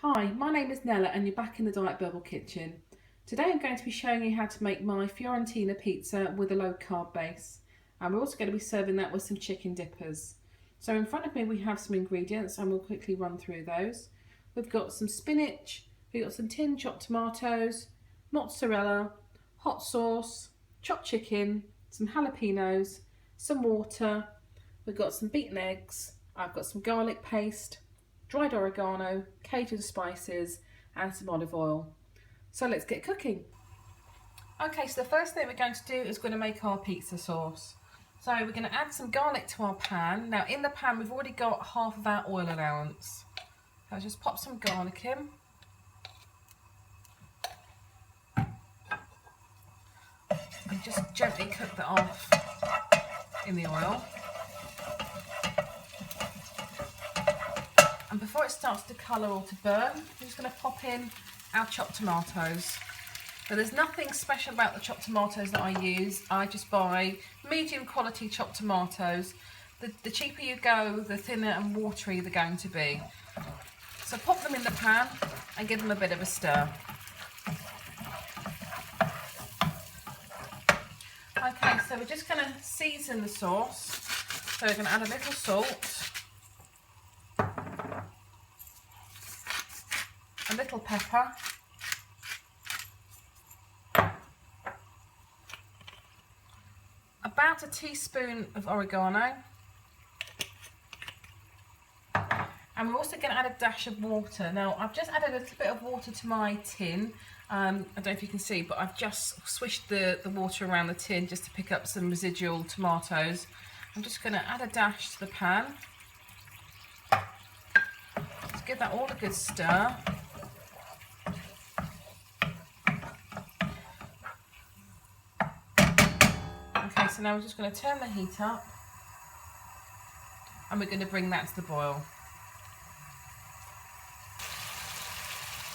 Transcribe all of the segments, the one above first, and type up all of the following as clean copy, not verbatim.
Hi, my name is Nella and you're back in the Diet Bubble kitchen. Today I'm going to be showing you how to make my Fiorentina pizza with a low carb base. And we're also going to be serving that with some chicken dippers. So in front of me we have some ingredients and we'll quickly run through those. We've got some spinach, we've got some tin chopped tomatoes, mozzarella, hot sauce, chopped chicken, some jalapenos, some water, we've got some beaten eggs, I've got some garlic paste, dried oregano, Cajun spices and some olive oil. So let's get cooking. Okay, so the first thing we're going to do is we're going to make our pizza sauce. So we're going to add some garlic to our pan. Now in the pan we've already got half of our oil allowance. So I'll just pop some garlic in. And just gently cook that off in the oil. And before it starts to colour or to burn, we're just going to pop in our chopped tomatoes. Now there's nothing special about the chopped tomatoes that I use. I just buy medium quality chopped tomatoes. The cheaper you go, the thinner and watery they're going to be. So pop them in the pan and give them a bit of a stir. Okay, so we're just going to season the sauce. So we're going to add a little salt, a little pepper, about a teaspoon of oregano, and we're also going to add a dash of water. Now I've just added a little bit of water to my tin. I don't know if you can see, but I've just swished the water around the tin just to pick up some residual tomatoes. I'm just going to add a dash to the pan. Just give that all a good stir. Okay, so now we're just going to turn the heat up and we're going to bring that to the boil.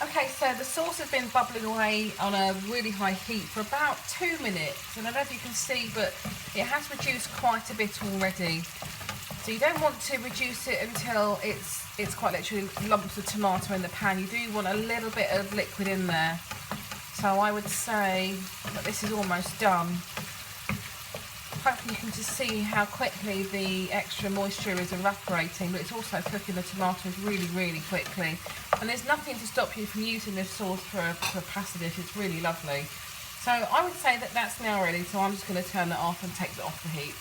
Okay, so the sauce has been bubbling away on a really high heat for about 2 minutes, and I don't know if you can see, but it has reduced quite a bit already. So you don't want to reduce it until it's quite literally lumps of tomato in the pan. You do want a little bit of liquid in there. So I would say that this is almost done. Hopefully you can just see how quickly the extra moisture is evaporating, but it's also cooking the tomatoes really, really quickly. And there's nothing to stop you from using this sauce for a pasta dish. It's really lovely. So I would say that that's now ready, so I'm just going to turn that off and take that off the heat.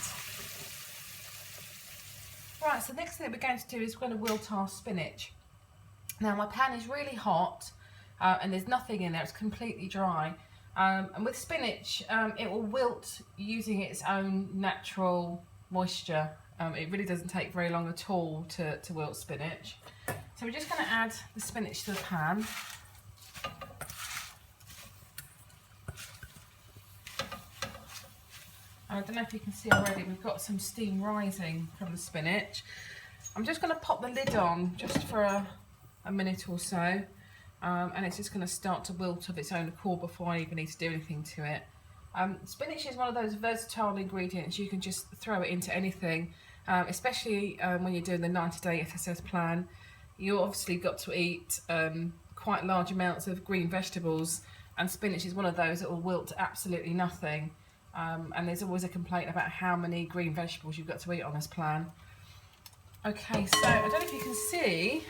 Right, so the next thing we're going to do is we're going to wilt our spinach. Now my pan is really hot and there's nothing in there, it's completely dry. And with spinach, it will wilt using its own natural moisture. It really doesn't take very long at all to wilt spinach. So we're just going to add the spinach to the pan. I don't know if you can see already, we've got some steam rising from the spinach. I'm just going to pop the lid on just for a minute or so. And it's just going to start to wilt of its own accord before I even need to do anything to it. Spinach is one of those versatile ingredients. You can just throw it into anything, especially when you're doing the 90-day FSS plan. You obviously got to eat quite large amounts of green vegetables, and spinach is one of those that will wilt to absolutely nothing. And there's always a complaint about how many green vegetables you've got to eat on this plan. Okay, so I don't know if you can see,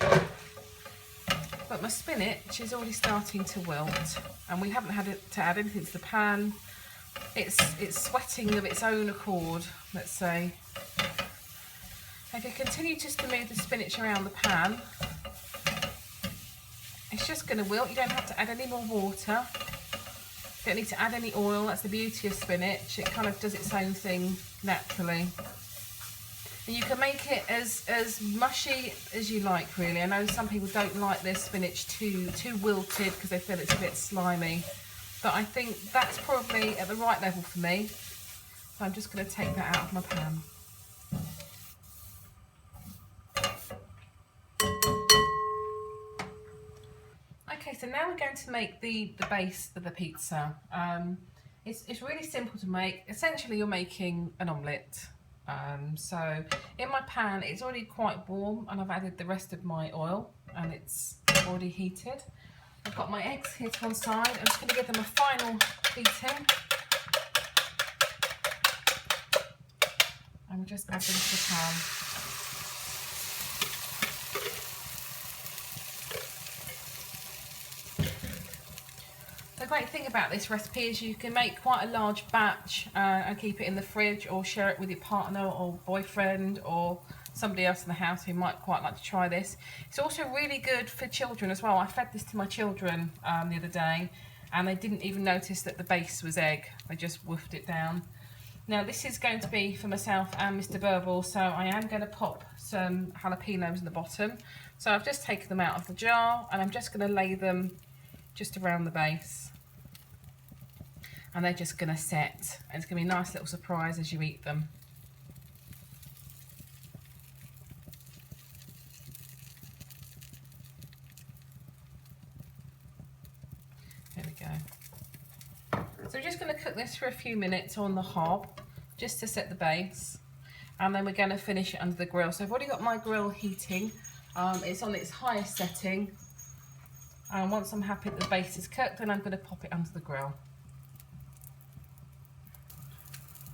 but my spinach is already starting to wilt, and we haven't had to add anything to the pan. It's sweating of its own accord, let's say. If you continue just to move the spinach around the pan, it's just going to wilt. You don't have to add any more water. You don't need to add any oil. That's the beauty of spinach. It kind of does its own thing naturally. And you can make it as mushy as you like, really. I know some people don't like their spinach too wilted because they feel it's a bit slimy. But I think that's probably at the right level for me. So I'm just going to take that out of my pan. Okay, so now we're going to make the base of the pizza. It's really simple to make. Essentially, you're making an omelette. So in my pan, it's already quite warm, and I've added the rest of my oil. and it's already heated. I've got my eggs here to one side. I'm just going to give them a final beating. And we'll just add them to the pan. The great thing about this recipe is you can make quite a large batch and keep it in the fridge, or share it with your partner or boyfriend or somebody else in the house who might quite like to try this. It's also really good for children as well. I fed this to my children the other day, and they didn't even notice that the base was egg. They just woofed it down. Now this is going to be for myself and Mr. Burble, so I am going to pop some jalapenos in the bottom. So I've just taken them out of the jar, and I'm just going to lay them just around the base. And they're just going to set, and it's going to be a nice little surprise as you eat them. There we go. So we're just going to cook this for a few minutes on the hob, just to set the base, and then we're going to finish it under the grill. So I've already got my grill heating. It's on its highest setting, and once I'm happy that the base is cooked, then I'm going to pop it under the grill.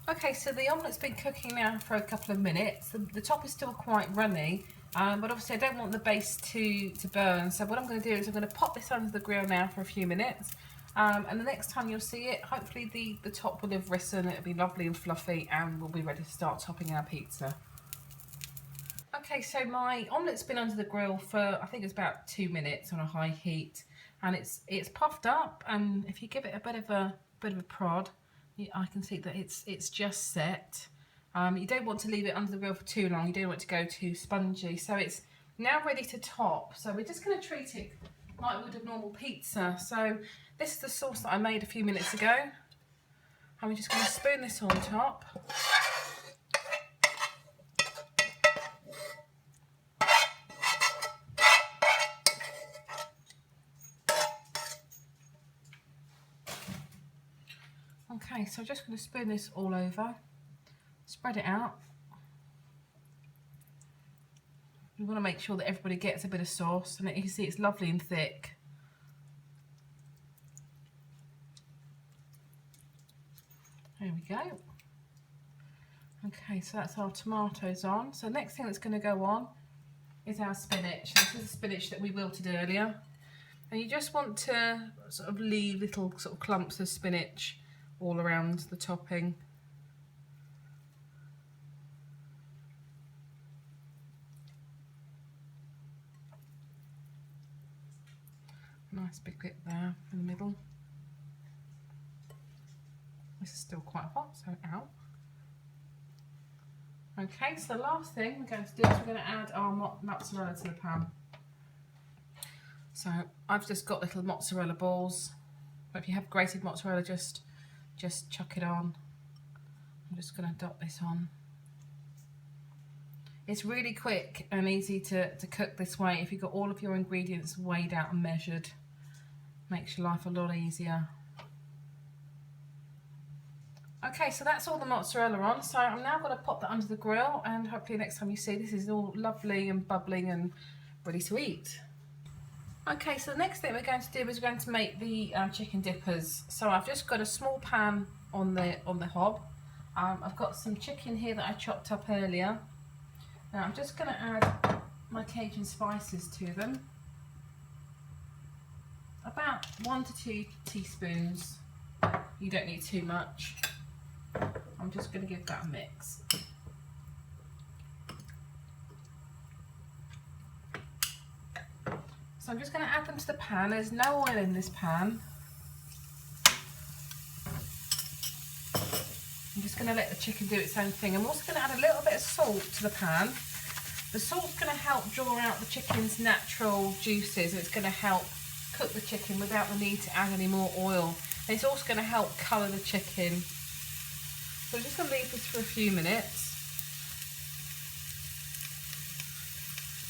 Okay, so the omelet's been cooking now for a couple of minutes. The top is still quite runny, but obviously I don't want the base to burn. So what I'm going to do is I'm going to pop this under the grill now for a few minutes. And the next time you'll see it, hopefully the top will have risen, it'll be lovely and fluffy, and we'll be ready to start topping our pizza. Okay, so my omelet's been under the grill for, I think it's about 2 minutes on a high heat, and it's puffed up, and if you give it a bit of a prod, I can see that it's just set. You don't want to leave it under the grill for too long. You don't want it to go too spongy. So it's now ready to top. So we're just going to treat it like we would a normal pizza. So this is the sauce that I made a few minutes ago. And we're just going to spoon this on top. Okay, so I'm just going to spoon this all over, spread it out. You want to make sure that everybody gets a bit of sauce, and you can see it's lovely and thick. There we go. Okay, so that's our tomatoes on. So next thing that's going to go on is our spinach. This is the spinach that we wilted earlier. And you just want to sort of leave little sort of clumps of spinach all around the topping. Nice big bit there in the middle. This is still quite hot, so out. Okay, so the last thing we're going to do is we're going to add our mozzarella to the pan. So I've just got little mozzarella balls, but if you have grated mozzarella, just chuck it on. I'm just going to dot this on. It's really quick and easy to cook this way. If you've got all of your ingredients weighed out and measured, makes your life a lot easier. Okay, so that's all the mozzarella on. So I'm now going to pop that under the grill, and hopefully next time you see this is all lovely and bubbling and ready to eat. Okay, so the next thing we're going to do is we're going to make the chicken dippers. So I've just got a small pan on the hob. I've got some chicken here that I chopped up earlier. Now I'm just going to add my Cajun spices to them. About 1 to 2 teaspoons. You don't need too much. I'm just going to give that a mix. So I'm just going to add them to the pan. There's no oil in this pan. I'm just going to let the chicken do its own thing. I'm also going to add a little bit of salt to the pan. The salt's going to help draw out the chicken's natural juices, and it's going to help cook the chicken without the need to add any more oil. And it's also going to help colour the chicken. So I'm just going to leave this for a few minutes.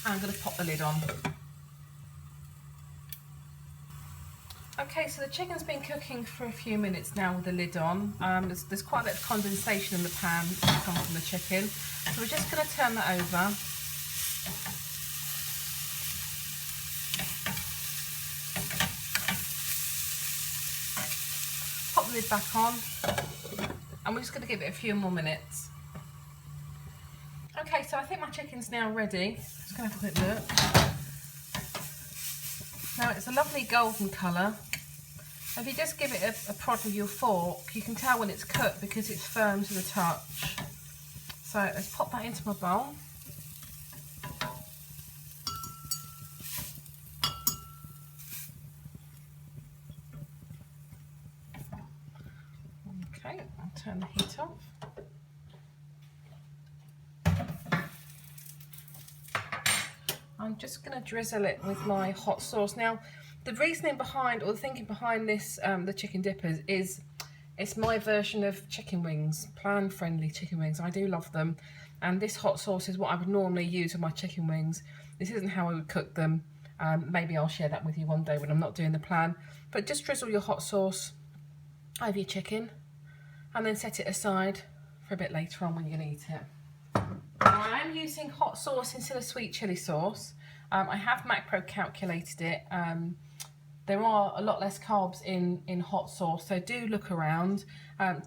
And I'm going to pop the lid on. Okay, so the chicken's been cooking for a few minutes now with the lid on. There's quite a bit of condensation in the pan that comes from the chicken. So we're just going to turn that over. the lid back on, and we're just going to give it a few more minutes. Okay, so I think my chicken's now ready. Just going to have a quick look. Now it's a lovely golden colour. If you just give it a prod with your fork, you can tell when it's cooked because it's firm to the touch. So let's pop that into my bowl. Okay, I'll turn the heat off. I'm just going to drizzle it with my hot sauce. Now, the reasoning behind, or the thinking behind this, the chicken dippers, is it's my version of chicken wings, plan-friendly chicken wings. I do love them, and this hot sauce is what I would normally use with my chicken wings. This isn't how I would cook them. Maybe I'll share that with you one day when I'm not doing the plan. But just drizzle your hot sauce over your chicken, and then set it aside for a bit later on when you're going to eat it. Now, I am using hot sauce instead of sweet chilli sauce. I have macro calculated it. There are a lot less carbs in hot sauce, so do look around,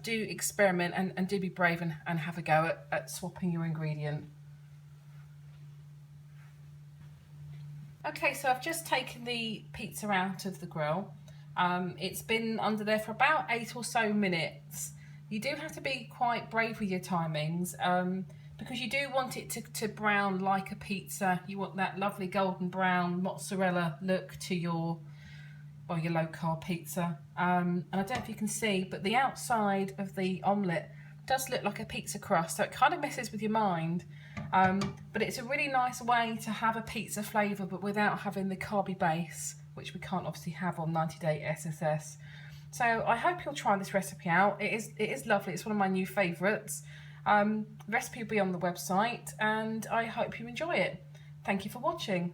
do experiment, and do be brave and have a go at swapping your ingredient. Okay, so I've just taken the pizza out of the grill. It's been under there for about 8 or so minutes. You do have to be quite brave with your timings, because you do want it to brown like a pizza. You want that lovely golden brown mozzarella look to your low carb pizza. And I don't know if you can see, but the outside of the omelette does look like a pizza crust, so it kind of messes with your mind. But it's a really nice way to have a pizza flavour, but without having the carby base, which we can't obviously have on 90-day SSS. So I hope you'll try this recipe out. It is lovely. It's one of my new favourites. Recipe will be on the website, and I hope you enjoy it. Thank you for watching.